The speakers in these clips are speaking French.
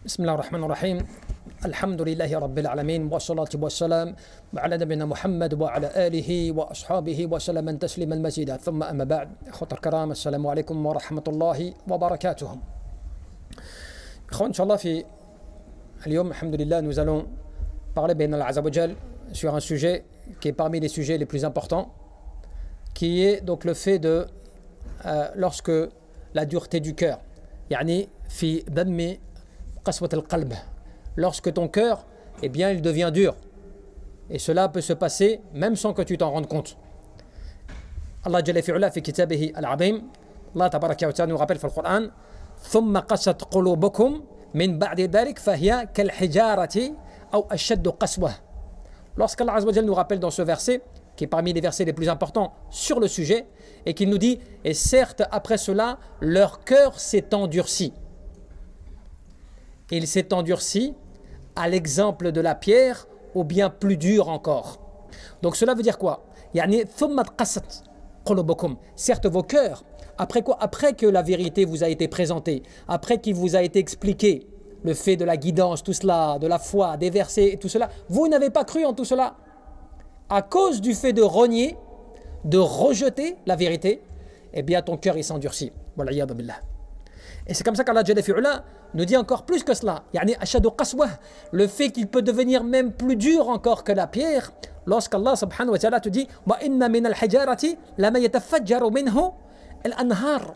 بسم الله الرحمن الرحيم الحمد لله رب العالمين والصلاة والسلام على نبينا محمد وعلى آله وأصحابه وسلم تسليما مزيدا ثم أما بعد إخوة الكرام السلام عليكم ورحمة الله وبركاته إخوان إن شاء الله في اليوم الحمد لله nous allons parler بين الله عز وجل sur un sujet qui est parmi les sujets les plus importants qui est donc le fait de lorsque la dureté du cœur يعني في دم قسوة القلب lorsque ton cœur eh bien il devient dur et cela peut se passer même sans que tu t'en rendes compte. Allah Jalla fi'ala fi kitabihi al-azim Allah tabaraka wa ta'ala nous rappelle dans le Coran ثم قست قلوبكم من بعد ذلك فهي كالحجارة أو أشد قسوة. Lorsqu'Allah Azza wa Jalla nous rappelle dans ce verset qui est parmi les versets les plus importants sur le sujet et qui nous dit et certes après cela leur cœur s'est endurci. Il s'est endurci à l'exemple de la pierre ou bien plus dur encore. Donc cela veut dire quoi? Certes vos cœurs, après quoi? Après que la vérité vous a été présentée, après qu'il vous a été expliqué le fait de la guidance, tout cela, de la foi, des versets et tout cela, vous n'avez pas cru en tout cela. À cause du fait de renier, de rejeter la vérité, eh bien ton cœur il s'endurcit. Wal'iyadu billah. Et c'est comme ça qu'Allah Jalla fi'ala nous dit encore plus que cela. Yani ashadu qaswah, le fait qu'il peut devenir même plus dur encore que la pierre, lorsqu'Allah subhanahu wa ta'ala te dit wa inna min al-hijarati lama yatafajjaru minhu al-anhar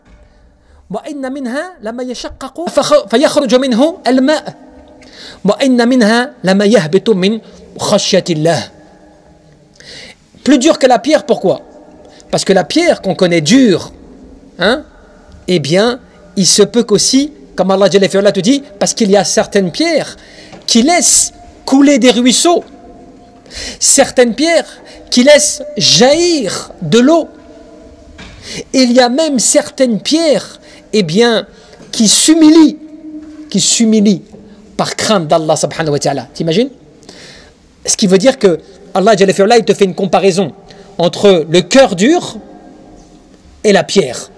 wa inna minha lama yashaqqaqu fayakhruju minhu al-ma' wa inna minha lama yahbitu min khashyati Allah. Plus dur que la pierre, pourquoi? Parce que la pierre qu'on connaît dure, eh bien, il se peut qu'aussi, comme Allah Jalla fi'ala te dit, parce qu'il y a certaines pierres qui laissent couler des ruisseaux, certaines pierres qui laissent jaillir de l'eau. Il y a même certaines pierres, eh bien, qui s'humilient par crainte d'Allah subhanahu wa ta'ala. T'imagines? Ce qui veut dire que Allah Jalla fi'ala, il te fait une comparaison entre le cœur dur et la pierre.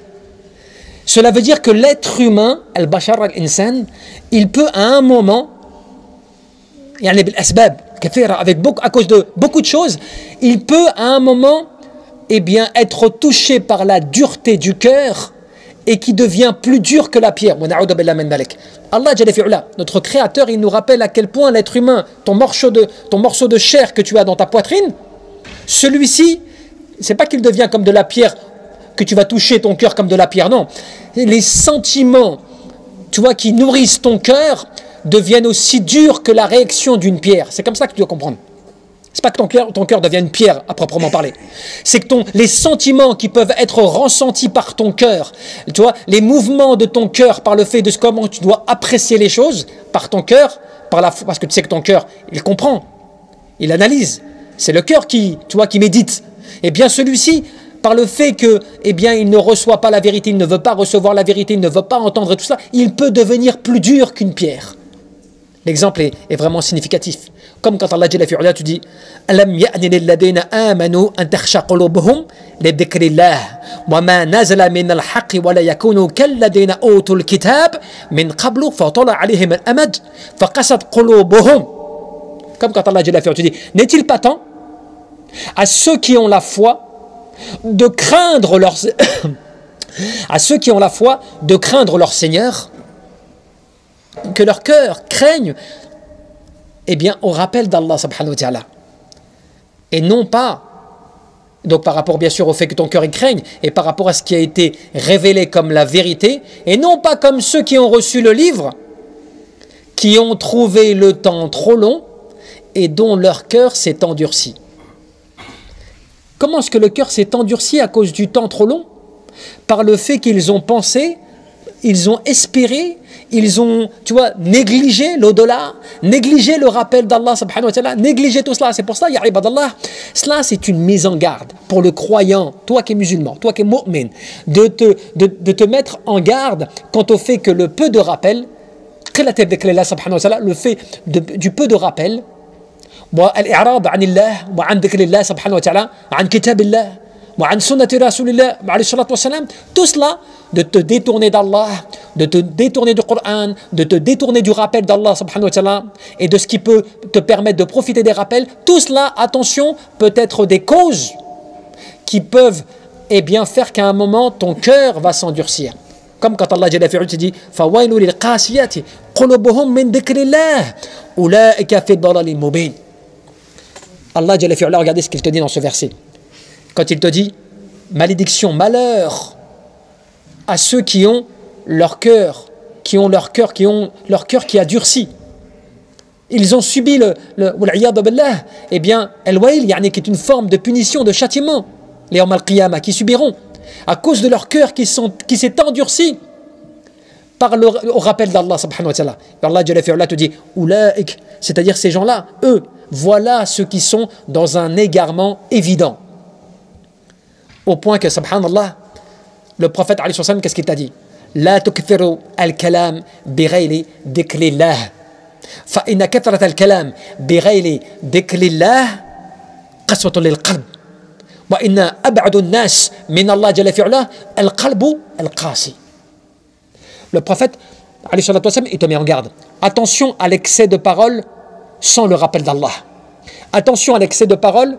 Cela veut dire que l'être humain, al-bashar al-insan, il peut à un moment, à cause de beaucoup de choses, il peut à un moment eh bien, être touché par la dureté du cœur et qui devient plus dur que la pierre. Allah Jalla fi'ala, notre créateur, il nous rappelle à quel point l'être humain, ton morceau de chair que tu as dans ta poitrine, celui-ci, c'est pas qu'il devient comme de la pierre, que tu vas toucher ton cœur comme de la pierre, non. Les sentiments, tu vois, qui nourrissent ton cœur deviennent aussi durs que la réaction d'une pierre. C'est comme ça que tu dois comprendre. C'est pas que ton cœur devient une pierre à proprement parler. C'est que les sentiments qui peuvent être ressentis par ton cœur, tu vois, les mouvements de ton cœur par le fait de comment tu dois apprécier les choses, par ton cœur, parce que tu sais que ton cœur, il comprend, il analyse. C'est le cœur qui médite. Eh bien, celui-ci, par le fait que, eh bien, il ne reçoit pas la vérité, il ne veut pas recevoir la vérité, il ne veut pas entendre tout ça, il peut devenir plus dur qu'une pierre. L'exemple est vraiment significatif. Comme quand Allah Jalla fi'ala te dit Alam ya'ni lilladhina amanu an takhsha qulubuhum li dhikrillah wa ma nazala min al-haqqi wa la yakunu kalladhina utul kitab min qablu fa tala alayhim al-amad fa qasat qulubuhum. Comme quand Allah Jalla fi'ala te dit n'est-il pas temps à ceux qui ont la foi de craindre leur Seigneur, que leur cœur craigne eh bien au rappel d'Allah subhanahu wa ta'ala, et non pas donc par rapport bien sûr au fait que ton cœur y craigne et par rapport à ce qui a été révélé comme la vérité, et non pas comme ceux qui ont reçu le livre, qui ont trouvé le temps trop long et dont leur cœur s'est endurci. Comment est-ce que le cœur s'est endurci à cause du temps trop long? Par le fait qu'ils ont pensé, ils ont espéré, ils ont, tu vois, négligé l'au-delà, négligé le rappel d'Allah subhanahu wa ta'ala, négligé tout cela. C'est pour ça, ya ibadallah, cela c'est une mise en garde pour le croyant, toi qui es musulman, toi qui es mu'min, de te mettre en garde quant au fait que le peu de rappel, le fait du peu de rappel, والإعراض عن الله وعن ذكر الله سبحانه وتعالى عن كتاب الله Tout cela, de te détourner d'Allah, de te détourner du Coran, de te détourner du rappel d'Allah subhanahu wa ta'ala et de ce qui peut te permettre de profiter des rappels, tout cela, attention, peut être des causes qui peuvent faire qu'à un moment ton cœur va s'endurcir. Comme quand Allah Jalla fi'ala te dit فَوَيْلُ لِلْقَاسِيَةِ قُلُوبُهُمْ مِنْ ذِكْرِ اللَّهِ أُولَئِكَ فِي ضَلَالٍ مُبِينٍ. Allah Jalla fi'ala, regardez ce qu'il te dit dans ce verset. Quand il te dit malédiction, malheur à ceux qui ont leur cœur, qui a durci. Ils ont subi al-'iyad billah, al-wail, qui est une forme de punition, de châtiment, les yawm al-qiyamah, qui subiront à cause de leur cœur qui s'est endurci au rappel d'Allah subhanahu wa ta'ala. Allah Jalla fi'ala te dit Oulaïk, c'est-à-dire ces gens-là, eux, voilà ceux qui sont dans un égarement évident. Au point que, subhanallah, le prophète, qu'est-ce qu'il t'a dit? La tukfiru al-kalam bighayri dhikrillah. Fa inna kathrat al-kalam bighayri dhikrillah qaswatun lil-qalb. Wa inna ab'adu an-nas min Allah jalla fi'ala al-qalbu al-qasi. Le prophète, il te met en garde. Attention à l'excès de parole sans le rappel d'Allah. Attention à l'excès de parole,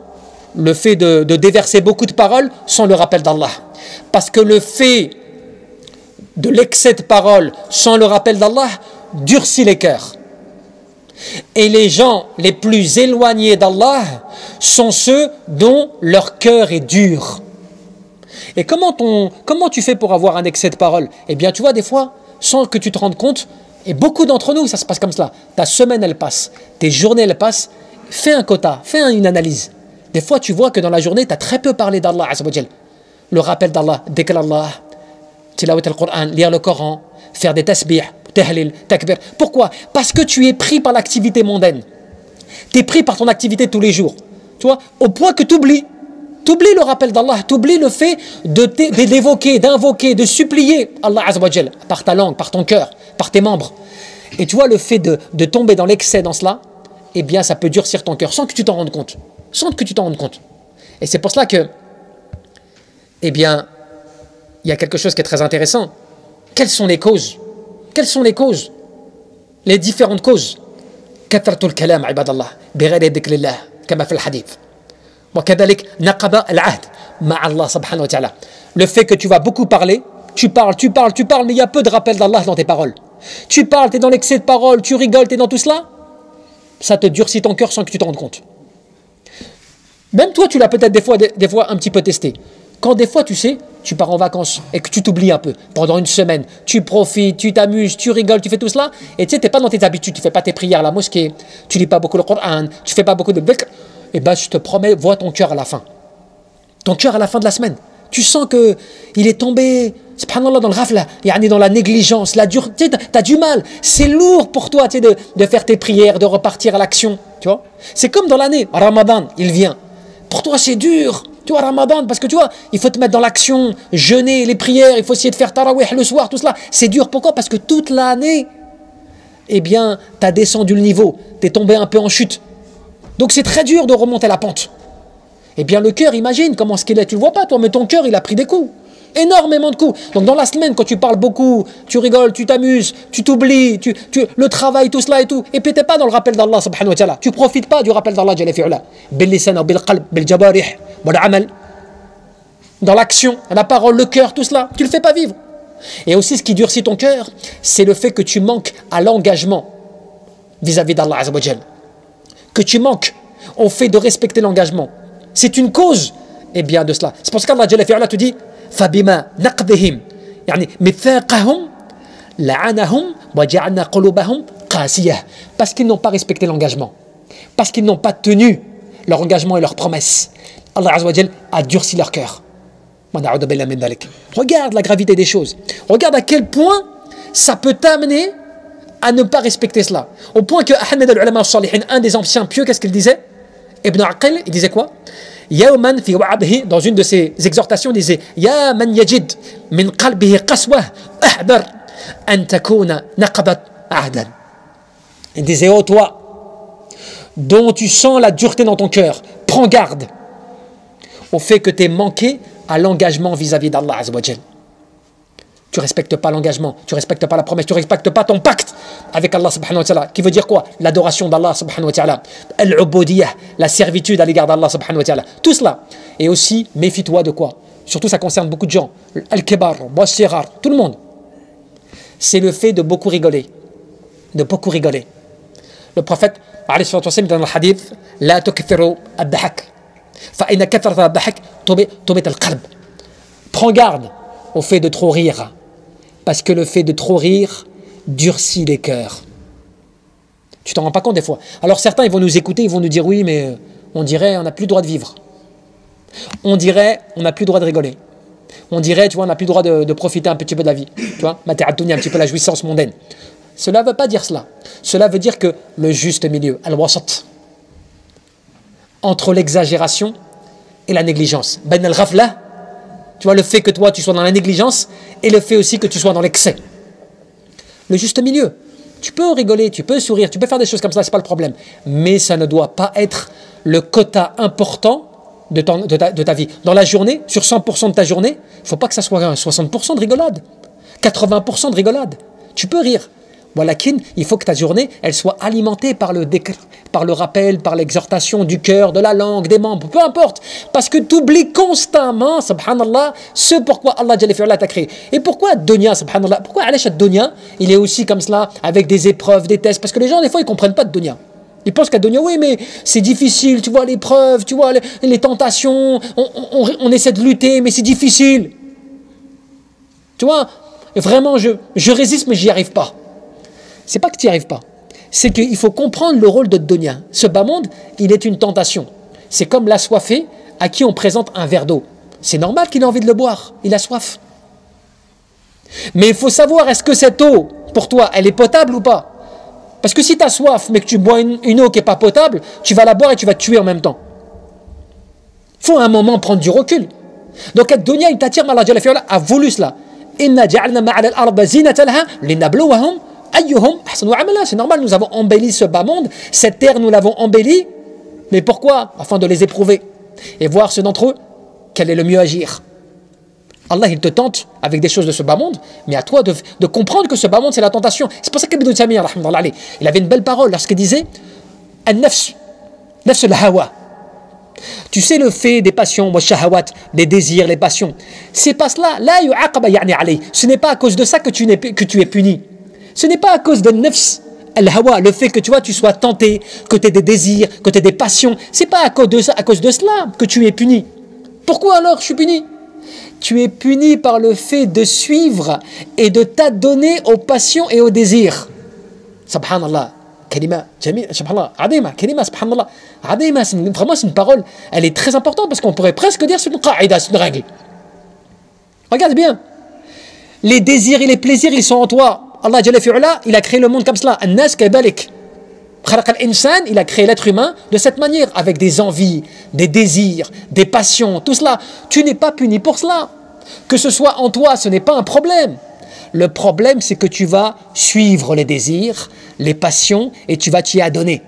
le fait de déverser beaucoup de paroles sans le rappel d'Allah. Parce que le fait de l'excès de paroles sans le rappel d'Allah durcit les cœurs. Et les gens les plus éloignés d'Allah sont ceux dont leur cœur est dur. Et comment tu fais pour avoir un excès de parole? Eh bien, tu vois, des fois, sans que tu te rendes compte, et beaucoup d'entre nous, ça se passe comme cela. Ta semaine, elle passe, tes journées, elles passent. Fais un quota, fais une analyse. Des fois, tu vois que dans la journée, tu as très peu parlé d'Allah Azza wa Jal. Le rappel d'Allah, dhikr Allah, tilawat al-Qur'an, lire le Coran, faire des tasbih, tahlil, takbir. Pourquoi? Parce que tu es pris par l'activité mondaine. Tu es pris par ton activité tous les jours. Tu vois, au point que tu oublies. Tu oublies le rappel d'Allah, tu oublies le fait d'évoquer, d'invoquer, de supplier Allah Azza wa Jal par ta langue, par ton cœur, par tes membres. Et tu vois, le fait de tomber dans l'excès dans cela, eh bien, ça peut durcir ton cœur sans que tu t'en rendes compte. Sans que tu t'en rendes compte. Et c'est pour cela que, eh bien, il y a quelque chose qui est très intéressant. Quelles sont les causes? Quelles sont les causes? Les différentes causes. كثرة الكلام عباد الله بغير ذكر الله كما في الحديث. وكذلك نقض العهد مع الله سبحانه وتعالى. Le fait que tu vas beaucoup parler, tu parles, mais il y a peu de rappel d'Allah dans tes paroles. Tu parles, tu es dans l'excès de parole, tu rigoles, tu es dans tout cela, ça te durcit ton cœur sans que tu t'en rendes compte. Même toi, tu l'as peut-être des fois un petit peu testé. Quand des fois, tu sais, tu pars en vacances et que tu t'oublies un peu, pendant une semaine, tu profites, tu t'amuses, tu rigoles, tu fais tout cela, et tu sais, tu n'es pas dans tes habitudes, tu ne fais pas tes prières à la mosquée, tu ne lis pas beaucoup le Coran, tu ne fais pas beaucoup de dhikr, et bien je te promets, vois ton cœur à la fin. Ton cœur à la fin de la semaine. Tu sens qu'il est tombé, subhanallah, dans le ghafla, dans la négligence, la dureté, tu as du mal, c'est lourd pour toi de faire tes prières, de repartir à l'action, tu vois. C'est comme dans l'année, Ramadan, il vient. Pour toi, c'est dur, tu vois, Ramadan, parce que tu vois, il faut te mettre dans l'action, jeûner, les prières, il faut essayer de faire tarawih le soir, tout cela. C'est dur, pourquoi? Parce que toute l'année, eh bien, tu as descendu le niveau, tu es tombé un peu en chute. Donc c'est très dur de remonter la pente. Eh bien, le cœur, imagine comment ce qu'il est, tu le vois pas toi, mais ton cœur, il a pris des coups. Énormément de coups. Donc dans la semaine, quand tu parles beaucoup, tu rigoles, tu t'amuses, tu t'oublies, le travail, tout cela et tout, et puis tu n'es pas dans le rappel d'Allah subhanahu wa ta'ala. Tu ne profites pas du rappel d'Allah jalla fi'ala. Bil lisan, bil qalb, bil jabarih, bil amal. Dans l'action, la parole, le cœur, tout cela, tu ne le fais pas vivre. Et aussi, ce qui durcit ton cœur, c'est le fait que tu manques à l'engagement vis-à-vis d'Allah azza wa jalla. Que tu manques au fait de respecter l'engagement. C'est une cause, eh bien, de cela. C'est pour ça qu'Allah jalla fi'ala te dit فبما نقضهم ميثاقهم لعنهم وجعلنا قلوبهم قاسية. Parce qu'ils n'ont pas respecté l'engagement, parce qu'ils n'ont pas tenu leur engagement et leurs promesses, Allah Azza wa Jal a durci leur cœur. Regarde la gravité des choses, regarde à quel point ça peut t'amener à ne pas respecter cela, au point que Ahmed al-Ulama al-Salihin, un des anciens pieux, qu'est-ce qu'il disait? Ibn Aqil, il disait quoi? Yawman fi wa'adhi, dans une de ses exhortations, il disait Ya man yajid min qalbihi qaswa ahdar an takuna naqabat ahdan. Il disait oh toi dont tu sens la dureté dans ton cœur, prends garde, au fait que tu es manqué à l'engagement vis-à-vis d'Allah Azza wa Jal. Tu ne respectes pas l'engagement, tu ne respectes pas la promesse, tu ne respectes pas ton pacte avec Allah subhanahu wa ta'ala. Qui veut dire quoi? L'adoration d'Allah subhanahu wa ta'ala. Al-ubudiyah, la servitude à l'égard d'Allah subhanahu wa ta'ala. Tout cela. Et aussi, méfie-toi de quoi? Surtout, ça concerne beaucoup de gens. Al-kibar, Bouassirar, tout le monde. C'est le fait de beaucoup rigoler. De beaucoup rigoler. Le prophète, alayhi salatu wa sallam, dans le hadith, La tukithiru ad-dahak. Fa'ina kathrat ad-dahak, tobit al-qalb. Prends garde au fait de trop rire. Parce que le fait de trop rire durcit les cœurs. Tu t'en rends pas compte des fois. Alors certains, ils vont nous écouter, ils vont nous dire oui, mais on dirait on n'a plus le droit de vivre. On dirait on n'a plus le droit de rigoler. On dirait, tu vois, on n'a plus le droit de profiter un petit peu de la vie. Tu vois, mata'addunya, un petit peu la jouissance mondaine. Cela ne veut pas dire cela. Cela veut dire que le juste milieu, al-wasat, entre l'exagération et la négligence. Ben al-ghafla, tu vois, le fait que toi, tu sois dans la négligence et le fait aussi que tu sois dans l'excès. Le juste milieu. Tu peux rigoler, tu peux sourire, tu peux faire des choses comme ça, ce n'est pas le problème. Mais ça ne doit pas être le quota important de ta vie. Dans la journée, sur 100% de ta journée, il ne faut pas que ça soit 60% de rigolade, 80% de rigolade. Tu peux rire. Walakin, il faut que ta journée, elle soit alimentée par le dhikr, par le rappel, par l'exhortation du cœur, de la langue, des membres, peu importe. Parce que tu oublies constamment, subhanallah, ce pourquoi Allah t'a créé. Et pourquoi dunya, subhanallah, pourquoi Alash ad-dunya, il est aussi comme cela, avec des épreuves, des tests. Parce que les gens, des fois, ils ne comprennent pas de dunya. Ils pensent qu'à dunya, oui, mais c'est difficile, tu vois, l'épreuve, tu vois, les tentations, on essaie de lutter, mais c'est difficile. Tu vois, vraiment, je résiste, mais j'y arrive pas. C'est pas que tu n'y arrives pas, c'est qu'il faut comprendre le rôle de dunya. Ce bas monde, il est une tentation. C'est comme l'assoiffé à qui on présente un verre d'eau. C'est normal qu'il ait envie de le boire, il a soif. Mais il faut savoir, est-ce que cette eau, pour toi, elle est potable ou pas? Parce que si tu as soif, mais que tu bois une eau qui n'est pas potable, tu vas la boire et tu vas te tuer en même temps. Il faut à un moment prendre du recul. Donc, cette dunya, il t'attire, Allah a voulu cela. Inna ja'alna ma'ala al-arda zinatan laha linabluwahum. C'est normal, nous avons embelli ce bas monde, cette terre nous l'avons embellie, mais pourquoi? Afin de les éprouver et voir ceux d'entre eux, quel est le mieux agir. Allah, il te tente avec des choses de ce bas monde, mais à toi de comprendre que ce bas monde, c'est la tentation. C'est pour ça qu'Ibn Taymiyyah, il avait une belle parole lorsqu'il disait An-nafs, nafs al-hawa. Tu sais, le fait des passions, des désirs, les passions, c'est pas cela. Ce n'est pas à cause de ça que tu es puni. Ce n'est pas à cause de nafs al-hawa, le fait que tu sois tenté, que tu aies des désirs, que tu aies des passions. C'est pas à cause de cela que tu es puni. Pourquoi alors je suis puni? Tu es puni par le fait de suivre et de t'adonner aux passions et aux désirs. Subhanallah. Kalima, jamil, subhanallah, adima, kalima, subhanallah. Adima, vraiment c'est une parole, elle est très importante parce qu'on pourrait presque dire c'est une qaïda, c'est une règle. Regarde bien. Les désirs et les plaisirs, ils sont en toi. Allah Jalla fi'ula, il a créé le monde comme cela. An-nas kadhalik. Khalaq al-insan, il a créé l'être humain de cette manière, avec des envies, des désirs, des passions, tout cela. Tu n'es pas puni pour cela. Que ce soit en toi, ce n'est pas un problème. Le problème, c'est que tu vas suivre les désirs, les passions, et tu vas t'y adonner.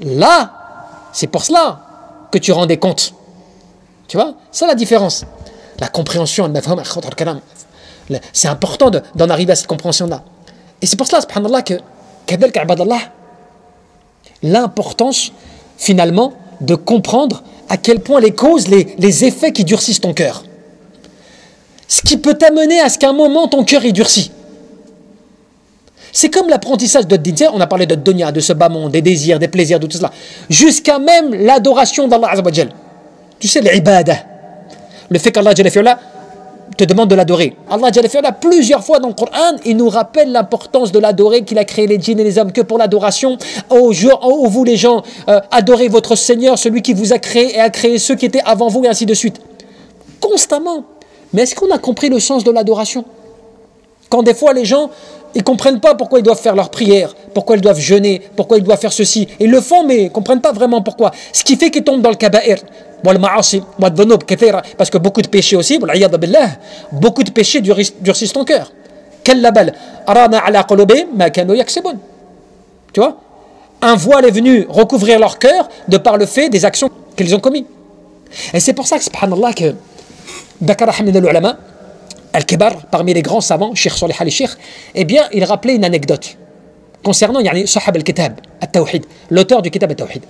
Là, c'est pour cela que tu rends des comptes. Tu vois, c'est la différence. La compréhension, c'est important d'en arriver à cette compréhension-là. Et c'est pour cela, subhanallah, que l'importance, finalement, de comprendre à quel point les causes, les effets qui durcissent ton cœur. Ce qui peut t'amener à ce qu'à un moment, ton cœur est durci. C'est comme l'apprentissage de din. On a parlé de dunya, de ce bas monde, des désirs, des plaisirs, de tout cela. Jusqu'à même l'adoration d'Allah Azza wa Jal. Tu sais, l'ibadah. Le fait qu'Allah Jalla fi'ala te demande de l'adorer. Allah Jalla fi'ala, plusieurs fois dans le Coran, il nous rappelle l'importance de l'adorer, qu'il a créé les djinns et les hommes que pour l'adoration. Oh, vous les gens, adorez votre Seigneur, celui qui vous a créé et a créé ceux qui étaient avant vous, et ainsi de suite. Constamment. Mais est-ce qu'on a compris le sens de l'adoration? Quand des fois les gens, ils ne comprennent pas pourquoi ils doivent faire leur prière, pourquoi ils doivent jeûner, pourquoi ils doivent faire ceci. Ils le font, mais ils ne comprennent pas vraiment pourquoi. Ce qui fait qu'ils tombent dans le kaba'ir. Parce que beaucoup de péchés aussi, beaucoup de péchés durcissent ton cœur. Tu vois, un voile est venu recouvrir leur cœur de par le fait des actions qu'ils ont commis. Et c'est pour ça que, subhanallah, que Bakar Hamid al-Ulama, Al-Kibar, parmi les grands savants, Cheikh Salih al-Cheikh, eh bien, il rappelait une anecdote concernant Sahab al-Kitab, al-Tawhid, l'auteur du Kitab al-Tawhid.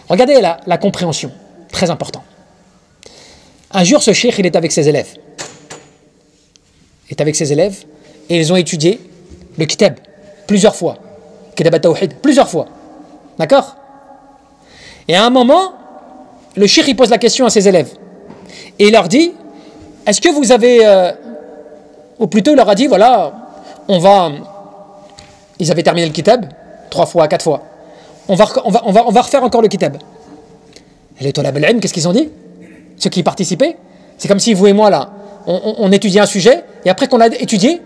Regardez la compréhension, très important. Un jour, ce cheikh, il est avec ses élèves. Il est avec ses élèves et ils ont étudié le Kitab plusieurs fois. Kitab al-Tawhid, plusieurs fois. D'accord? Et à un moment, le cheikh, il pose la question à ses élèves. Et il leur dit, est-ce que vous avez... ou plutôt, il leur a dit, voilà, on va... Ils avaient terminé le Kitab, 3 fois, 4 fois. On va refaire encore le Kitab. Et les Talab al-Ilm, qu'est-ce qu'ils ont dit? Ceux qui y participaient, c'est comme si vous et moi là, on étudiait un sujet, et après qu'on l'a étudié,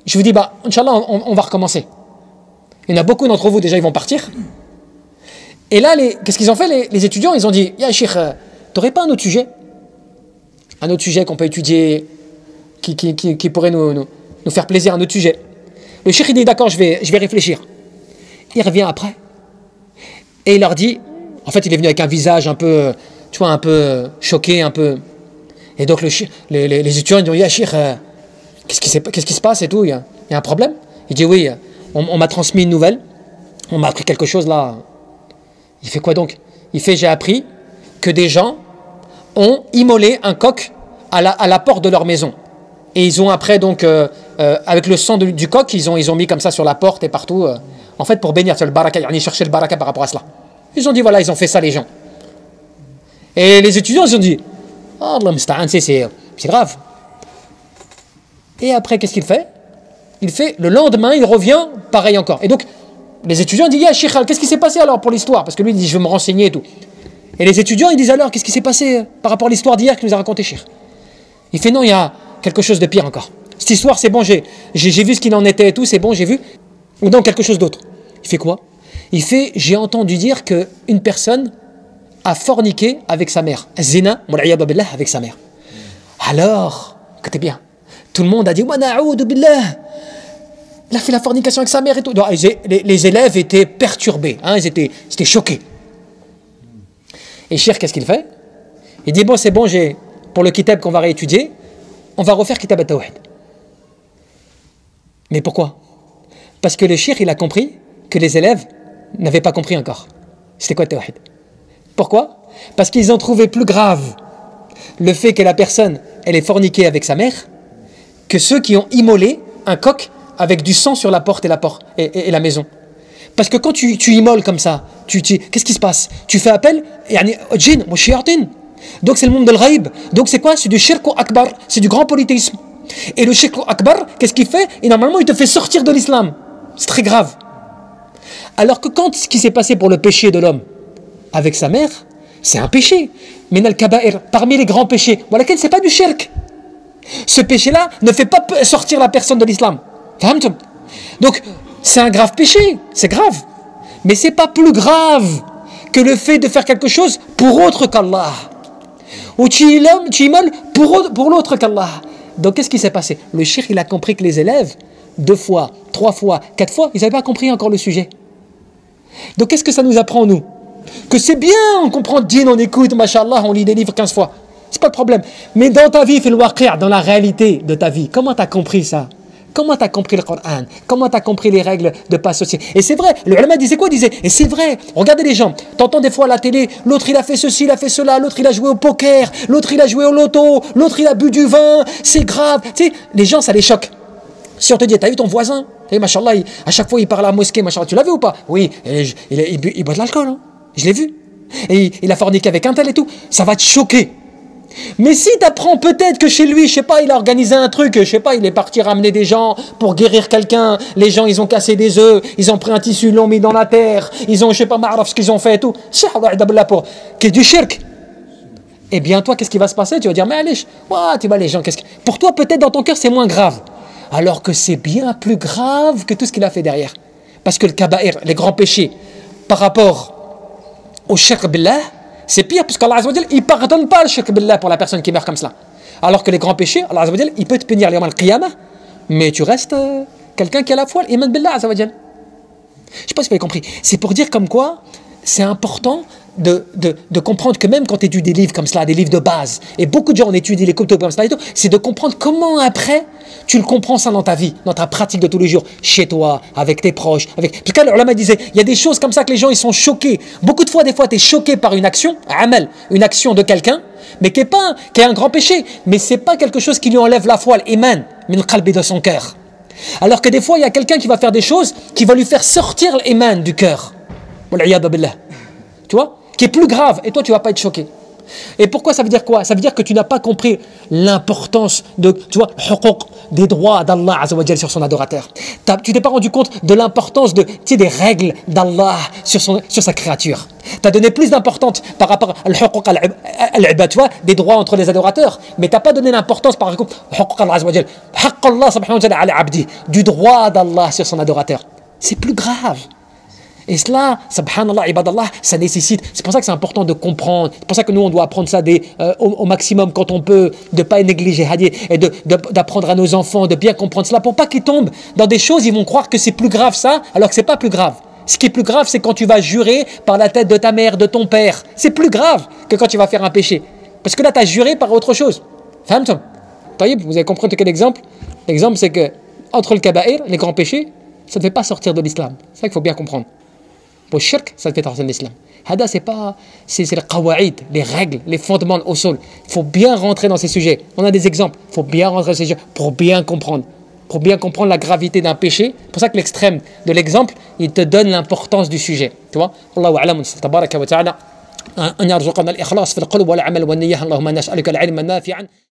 je vous dis, bah, Inch'Allah, on va recommencer. Il y en a beaucoup d'entre vous, déjà, ils vont partir. Et là, qu'est-ce qu'ils ont fait, les étudiants? Ils ont dit, ya Cheikh, t'aurais pas un autre sujet? Un autre sujet qu'on peut étudier, qui pourrait nous faire plaisir, un autre sujet. Le Cheikh, il dit, d'accord, je vais réfléchir. Il revient après, et il leur dit, en fait, il est venu avec un visage un peu... tu vois, un peu choqué, un peu... Et donc, les étudiants, ils disent, ya Cheikh, qu'est-ce qui se passe et tout, il y a un problème? Il dit, oui, on m'a transmis une nouvelle, on m'a appris quelque chose là. Il fait quoi donc? Il fait, j'ai appris que des gens ont immolé un coq à la porte de leur maison. Et ils ont après, donc, avec le sang du coq, ils ont mis comme ça sur la porte et partout, en fait, pour bénir, c'est le baraka, ils cherchaient le baraka par rapport à cela. Ils ont dit, voilà, ils ont fait ça, les gens. Et les étudiants, ils ont dit, oh, Allah musta'an, c'est grave. Et après, qu'est-ce qu'il fait? Il fait, le lendemain, il revient, pareil encore. Et donc, les étudiants disent, ya Cheikh, qu'est-ce qui s'est passé alors pour l'histoire? Parce que lui, il dit, je veux me renseigner et tout. Et les étudiants, ils disent alors, qu'est-ce qui s'est passé par rapport à l'histoire d'hier qu'il nous a raconté Cheikh? Il fait, non, il y a quelque chose de pire encore. Cette histoire, c'est bon, j'ai vu ce qu'il en était et tout, c'est bon, j'ai vu. Ou non, quelque chose d'autre. Il fait quoi? Il fait, j'ai entendu dire qu'une personne a forniqué avec sa mère. Zina, avec sa mère. Alors, écoutez bien, tout le monde a dit, wa na'oudou billah. Il a fait la fornication avec sa mère et tout. Donc, les élèves étaient perturbés, hein, ils étaient choqués. Et Cheikh, qu'est-ce qu'il fait? Il dit, bon, c'est bon, pour le kitab qu'on va réétudier, on va refaire Kitab al-Tawhid. Mais pourquoi? Parce que le Cheikh, il a compris que les élèves n'avaient pas compris encore. C'était quoi le Tawhid? Pourquoi? Parce qu'ils ont trouvé plus grave le fait que la personne, elle ait forniqué avec sa mère, que ceux qui ont immolé un coq avec du sang sur la porte et la maison. Parce que quand tu immoles comme ça, qu'est-ce qui se passe? Tu fais appel, djinn, wa shayatin. Donc c'est le monde de l'ghaïb. Donc c'est quoi? C'est du shirk akbar, c'est du grand polythéisme. Et le shirk akbar, qu'est-ce qu'il fait? Et normalement, il te fait sortir de l'islam. C'est très grave. Alors que quand ce qui s'est passé pour le péché de l'homme avec sa mère, c'est un péché. Min al-kaba'ir, parmi les grands péchés. Voilà, c'est pas du shirk. Ce péché-là ne fait pas sortir la personne de l'islam. Donc, c'est un grave péché, c'est grave. Mais c'est pas plus grave que le fait de faire quelque chose pour autre qu'Allah. Ou tu immoles pour l'autre qu'Allah. Donc, qu'est-ce qui s'est passé? Le cheikh, il a compris que les élèves, 2 fois, 3 fois, 4 fois, ils n'avaient pas compris encore le sujet. Donc, qu'est-ce que ça nous apprend, nous? Que c'est bien, on comprend le dîn, on écoute, mashallah, on lit des livres 15 fois. C'est pas le problème. Mais dans ta vie, dans la réalité de ta vie, comment tu as compris ça? Comment tu as compris le Coran? Comment tu as compris les règles de pas associer? Et c'est vrai, le ulama disait quoi? Il disait, et c'est vrai, regardez les gens, t'entends des fois à la télé, l'autre il a fait ceci, il a fait cela, l'autre il a joué au poker, l'autre il a joué au loto, l'autre il a bu du vin, c'est grave. Tu sais, les gens, ça les choque. Si on te dit, t'as vu ton voisin? T'as vu, machallah, à chaque fois il parle à la mosquée, machallah, tu l'as vu ou pas? Oui, il boit de l'alcool, hein. Je l'ai vu. Et il a forniqué avec un tel et tout. Ça va te choquer. Mais si tu apprends peut-être que chez lui, je sais pas, il a organisé un truc, je sais pas, il est parti ramener des gens pour guérir quelqu'un, les gens ils ont cassé des œufs, ils ont pris un tissu, l'ont mis dans la terre, ils ont, je sais pas, ma'raf ce qu'ils ont fait et tout, qui est du shirk. Et bien toi, qu'est-ce qui va se passer? Tu vas dire, mais allez, tu vois les gens, pour toi peut-être dans ton cœur c'est moins grave, alors que c'est bien plus grave que tout ce qu'il a fait derrière. Parce que le kaba'ir, les grands péchés, par rapport au shirk billah, c'est pire, parce qu'Allah Azza wa Jal, il ne pardonne pas le shirk billah pour la personne qui meurt comme cela. Alors que les grands péchés, Allah Azza wa Jal, il peut te punir al qiyamah, mais tu restes quelqu'un qui a la foi, l'iman billah Azza wa Jal. Je ne sais pas si vous avez compris. C'est pour dire comme quoi, c'est important de comprendre que même quand tu étudies des livres comme cela, des livres de base, et beaucoup de gens ont étudié les Kutub comme cela et tout, c'est de comprendre comment après tu le comprends ça dans ta vie, dans ta pratique de tous les jours, chez toi, avec tes proches. Parce que l'ulama disait, il y a des choses comme ça que les gens ils sont choqués. Beaucoup de fois, des fois, tu es choqué par une action, amal, une action de quelqu'un, mais qui est un grand péché, mais c'est pas quelque chose qui lui enlève la foi, l'iman, min qalbi de son cœur. Alors que des fois, il y a quelqu'un qui va faire des choses qui va lui faire sortir l'iman du cœur. Tu vois, qui est plus grave, et toi tu vas pas être choqué. Et pourquoi ça veut dire quoi? Ça veut dire que tu n'as pas compris l'importance de, tu vois, des droits d'Allah Azza wa Jal sur son adorateur. Tu t'es pas rendu compte de l'importance de, tu sais, des règles d'Allah sur sa créature. Tu as donné plus d'importance par rapport à al-ibad, tu vois, des droits entre les adorateurs, mais tu n'as pas donné l'importance par exemple du droit d'Allah sur son adorateur. C'est plus grave. Et cela, subhanallah, ibadallah, ça nécessite, c'est pour ça que c'est important de comprendre, c'est pour ça que nous on doit apprendre ça au maximum quand on peut, de ne pas négliger et d'apprendre à nos enfants, de bien comprendre cela, pour pas qu'ils tombent dans des choses, ils vont croire que c'est plus grave ça, alors que c'est pas plus grave. Ce qui est plus grave, c'est quand tu vas jurer par la tête de ta mère, de ton père. C'est plus grave que quand tu vas faire un péché. Parce que là, tu as juré par autre chose. Fahmtum? Taïb, vous avez compris quel exemple? L'exemple, c'est que entre le kaba'ir, les grands péchés, ça ne fait pas sortir de l'islam. C'est ça qu'il faut bien comprendre. Pour le shirk, ça te fait sortir de l'islam. Hada, c'est les qawaïd, les règles, les fondements au sol. Il faut bien rentrer dans ces sujets. On a des exemples. Il faut bien rentrer dans ces sujets pour bien comprendre. Pour bien comprendre la gravité d'un péché. C'est pour ça que l'extrême de l'exemple, il te donne l'importance du sujet. Tu vois? Allahu a'lam, tabaraka wa ta'ala. أن يرزقنا الإخلاص في القلوب والعمل والنية اللهم نسألك العلم النافعا